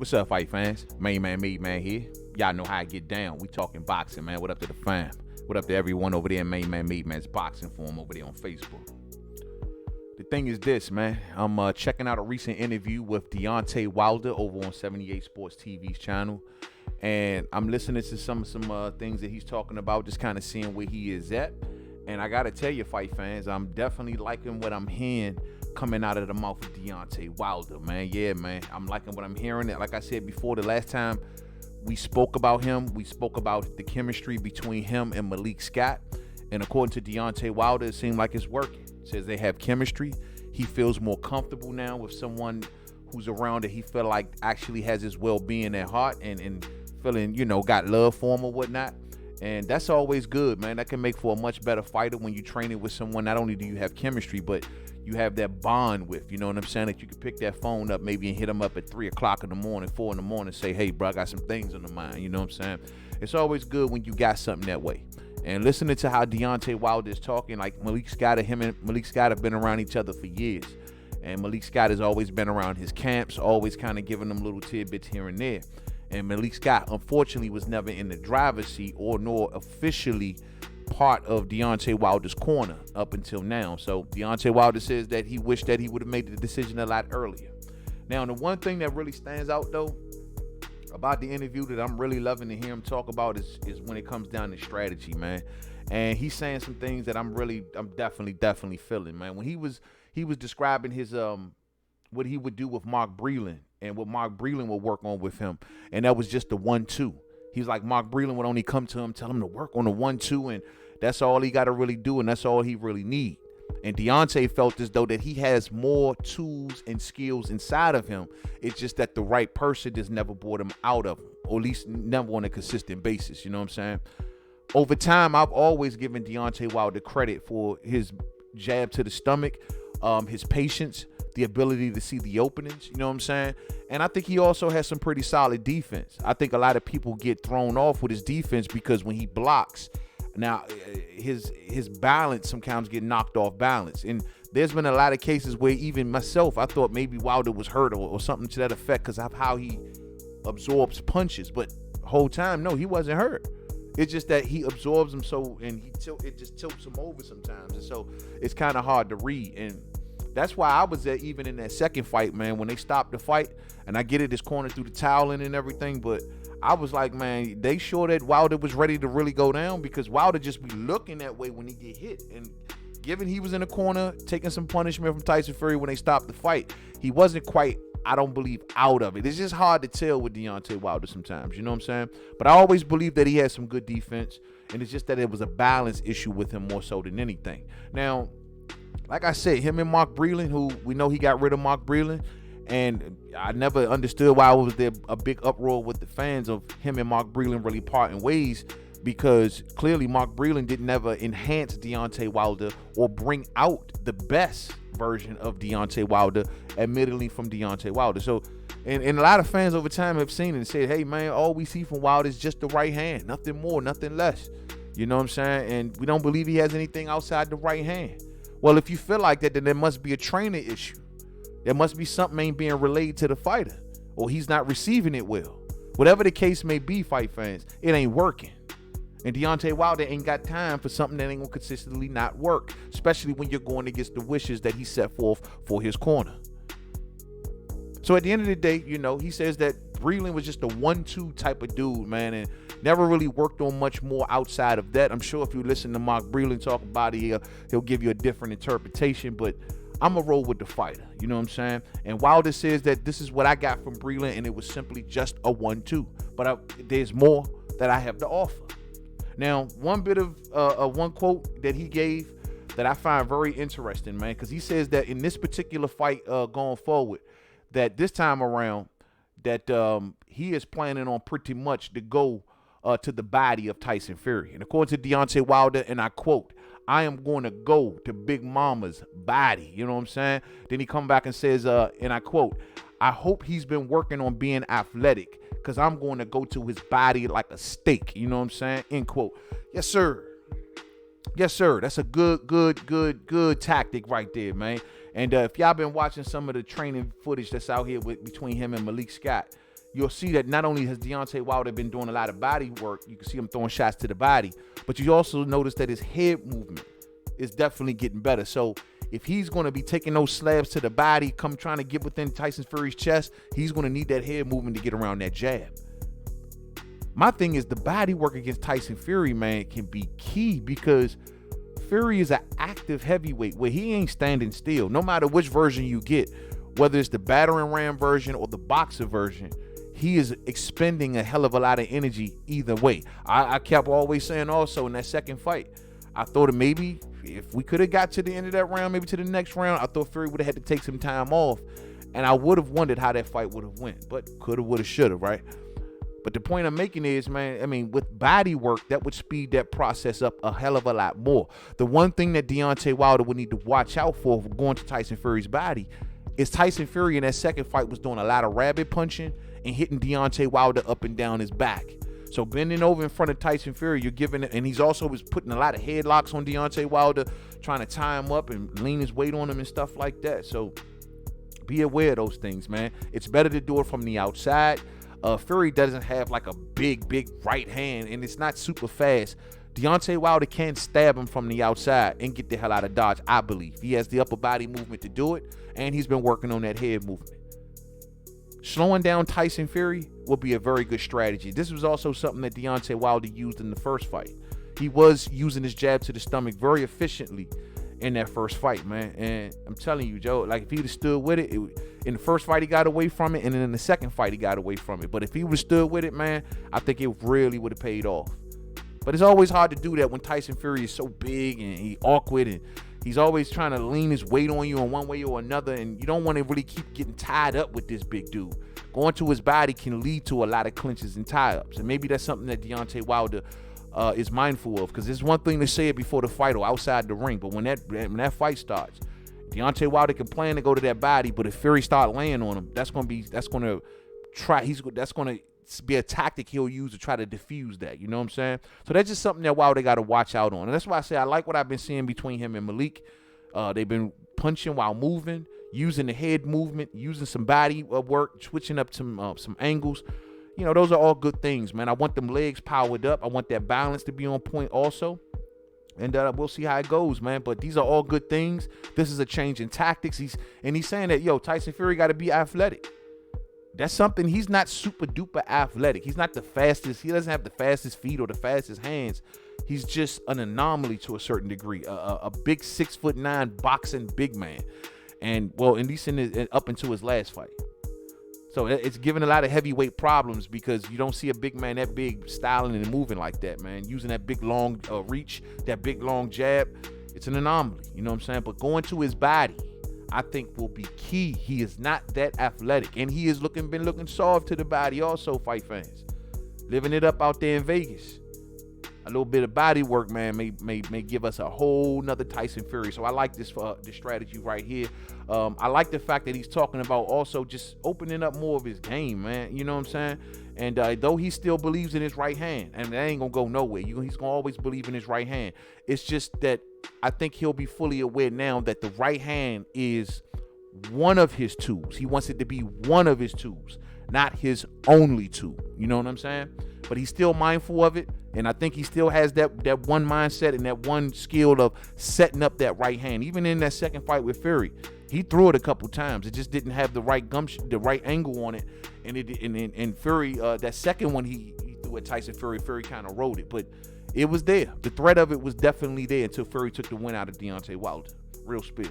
What's up, fight fans? Mainman Mademan here. Y'all know how I get down. We talking boxing, man. What up to the fam? What up to everyone over there in Mainman Mademan's boxing forum over there on Facebook? The thing is this, man. I'm checking out a recent interview with Deontay Wilder over on 78 Sports TV's channel. And I'm listening to some things that he's talking about, just kind of seeing where he is at. And I got to tell you, fight fans, I'm definitely liking what I'm hearing coming out of the mouth of Deontay Wilder, man. Yeah, man. I'm liking what I'm hearing. Like I said before, the last time we spoke about him, we spoke about the chemistry between him and Malik Scott. And according to Deontay Wilder, it seemed like it's working. Says they have chemistry. He feels more comfortable now with someone who's around that he feel like actually has his well-being at heart and feeling, got love for him or whatnot. And that's always good, man. That can make for a much better fighter when you train it with someone. Not only do you have chemistry, but you have that bond with, you know what I'm saying? That you can pick that phone up maybe and hit them up at 3 o'clock in the morning, 4 in the morning, say, hey, bro, I got some things on the mind. You know what I'm saying? It's always good when you got something that way. And listening to how Deontay Wilder is talking, like Malik Scott and Malik Scott have been around each other for years. And Malik Scott has always been around his camps, always kind of giving them little tidbits here and there. And Malik Scott, unfortunately, was never in the driver's seat nor officially part of Deontay Wilder's corner up until now. So Deontay Wilder says that he wished that he would have made the decision a lot earlier. Now, the one thing that really stands out, though, about the interview that I'm really loving to hear him talk about is when it comes down to strategy, man. And he's saying some things that I'm definitely feeling, man. When he was describing his what he would do with Mark Breland and what Mark Breland would work on with him, and that was just the 1-2. He's like, Mark Breland would only come to him, tell him to work on the 1-2, and that's all he got to really do, and that's all he really need. And Deontay felt as though that he has more tools and skills inside of him. It's just that the right person just never brought him out of him, or at least never on a consistent basis. You know what I'm saying? Over time, I've always given Deontay Wilder credit for his jab to the stomach, his patience, the ability to see the openings, you know what I'm saying? And I think he also has some pretty solid defense. I think a lot of people get thrown off with his defense because when he blocks, now his balance sometimes get knocked off balance. And there's been a lot of cases where even myself, I thought maybe Wilder was hurt or something to that effect because of how he absorbs punches. But the whole time, no, he wasn't hurt. It's just that he absorbs them so, and it just tilts him over sometimes. And so it's kind of hard to read. And that's why I was there even in that second fight, man, when they stopped the fight. And I get it, this corner through the toweling and everything, but I was like, man, they sure that Wilder was ready to really go down, because Wilder just be looking that way when he get hit. And given he was in the corner taking some punishment from Tyson Fury when they stopped the fight, he wasn't quite, I don't believe, out of it. It's just hard to tell with Deontay Wilder sometimes, you know what I'm saying? But I always believed that he had some good defense, and it's just that it was a balance issue with him more so than anything. Now, like I said, him and Mark Breland, who we know he got rid of Mark Breland, and I never understood why was there a big uproar with the fans of him and Mark Breland really parting ways, because clearly Mark Breland didn't ever enhance Deontay Wilder or bring out the best version of Deontay Wilder, admittedly, from Deontay Wilder. So, and a lot of fans over time have seen it and said, hey, man, all we see from Wilder is just the right hand, nothing more, nothing less. You know what I'm saying? And we don't believe he has anything outside the right hand. Well, if you feel like that, then there must be a trainer issue. There must be something ain't being relayed to the fighter, or he's not receiving it well. Whatever the case may be, fight fans, it ain't working. And Deontay Wilder ain't got time for something that ain't gonna consistently not work, especially when you're going against the wishes that he set forth for his corner. So at the end of the day, he says that Breland was just a 1-2 type of dude, man, and never really worked on much more outside of that. I'm sure if you listen to Mark Breland talk about it, he'll give you a different interpretation, but I'm a roll with the fighter, you know what I'm saying? And Wilder says that this is what I got from Breland, and it was simply just a 1-2. But there's more that I have to offer. Now, one bit of one quote that he gave that I find very interesting, man, because he says that in this particular fight going forward, that this time around, that he is planning on pretty much to go to the body of Tyson Fury. And according to Deontay Wilder, and I quote, I am going to go to Big Mama's body. You know what I'm saying? Then he come back and says, and I quote, I hope he's been working on being athletic, because I'm going to go to his body like a steak. You know what I'm saying? End quote. Yes, sir. Yes, sir. That's a good tactic right there, man. And if y'all been watching some of the training footage that's out here between him and Malik Scott, you'll see that not only has Deontay Wilder been doing a lot of body work, you can see him throwing shots to the body, but you also notice that his head movement is definitely getting better. So if he's going to be taking those slabs to the body, come trying to get within Tyson Fury's chest, he's going to need that head movement to get around that jab. My thing is the body work against Tyson Fury, man, can be key because Fury is an active heavyweight where he ain't standing still. No matter which version you get, whether it's the battering ram version or the boxer version, he is expending a hell of a lot of energy either way. I kept always saying also in that second fight, I thought that maybe if we could have got to the end of that round, maybe to the next round, I thought Fury would have had to take some time off. And I would have wondered how that fight would have went. But coulda, woulda, shoulda, right? But the point I'm making is, man, I mean, with body work, that would speed that process up a hell of a lot more. The one thing that Deontay Wilder would need to watch out for going to Tyson Fury's body is Tyson Fury in that second fight was doing a lot of rabbit punching and hitting Deontay Wilder up and down his back. So bending over in front of Tyson Fury, you're giving it, and he's also was putting a lot of headlocks on Deontay Wilder, trying to tie him up and lean his weight on him and stuff like that. So be aware of those things, man. It's better to do it from the outside. Fury doesn't have like a big right hand, and it's not super fast. Deontay Wilder can stab him from the outside and get the hell out of Dodge, I believe. He has the upper body movement to do it, and he's been working on that head movement. Slowing down Tyson Fury will be a very good strategy. This was also something that Deontay Wilder used in the first fight. He was using his jab to the stomach very efficiently in that first fight, man. And I'm telling you, Joe, like if he'd have stood with it, in the first fight he got away from it, and then in the second fight he got away from it. But if he would have stood with it, man, I think it really would have paid off. But it's always hard to do that when Tyson Fury is so big and he's awkward and he's always trying to lean his weight on you in one way or another, and you don't want to really keep getting tied up with this big dude. Going to his body can lead to a lot of clinches and tie-ups, and maybe that's something that Deontay Wilder is mindful of, because it's one thing to say it before the fight or outside the ring, but when that fight starts, Deontay Wilder can plan to go to that body, but if Fury start laying on him, that's going to be a tactic he'll use to try to diffuse that. You know what I'm saying? So that's just something that Wilder got to watch out on, and that's why I say I like what I've been seeing between him and Malik. They've been punching while moving, using the head movement, using some body work, switching up some angles. You know, those are all good things, man. I want them legs powered up. I want that balance to be on point also. And we'll see how it goes, man. But these are all good things. This is a change in tactics. He's saying that, Tyson Fury got to be athletic. That's something. He's not super duper athletic. He's not the fastest. He doesn't have the fastest feet or the fastest hands. He's just an anomaly to a certain degree. A big 6'9" boxing big man. And, well, at least up until his last fight. So it's giving a lot of heavyweight problems because you don't see a big man that big styling and moving like that, man. Using that big long reach, that big long jab. It's an anomaly, you know what I'm saying? But going to his body, I think will be key. He is not that athletic, and he has been looking soft to the body also, fight fans. Living it up out there in Vegas. A little bit of body work, man, may give us a whole nother Tyson Fury. So I like this strategy right here. I like the fact that he's talking about also just opening up more of his game, man. You know what I'm saying? And though he still believes in his right hand, and that ain't gonna go nowhere. He's gonna always believe in his right hand. It's just that I think he'll be fully aware now that the right hand is one of his tools. He wants it to be one of his tools, not his only tool. You know what I'm saying? But he's still mindful of it, and I think he still has that one mindset and that one skill of setting up that right hand. Even in that second fight with Fury, he threw it a couple times. It just didn't have the right the right angle on it, and Fury, that second one he threw at Tyson Fury, Fury kind of rode it, but it was there. The threat of it was definitely there until Fury took the win out of Deontay Wilder. Real spill.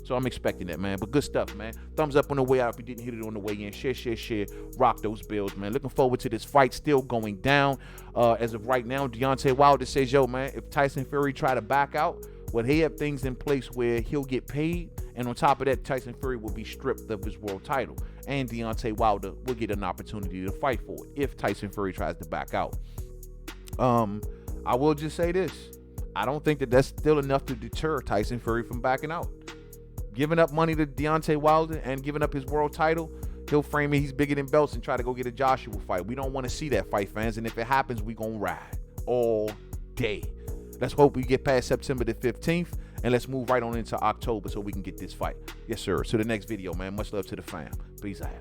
So I'm expecting that, man. But good stuff, man. Thumbs up on the way out if you didn't hit it on the way in. Share. Rock those bills, man. Looking forward to this fight still going down. As of right now, Deontay Wilder says, man, if Tyson Fury try to back out, well, he have things in place where he'll get paid. And on top of that, Tyson Fury will be stripped of his world title. And Deontay Wilder will get an opportunity to fight for it if Tyson Fury tries to back out. I will just say this. I don't think that that's still enough to deter Tyson Fury from backing out. Giving up money to Deontay Wilder and giving up his world title, he'll frame it, he's bigger than belts, and try to go get a Joshua fight. We don't want to see that, fight fans, and if it happens, we gonna ride all day. Let's hope we get past September the 15th, and let's move right on into October so we can get this fight. Yes, sir. To the next video, man. Much love to the fam. Peace out.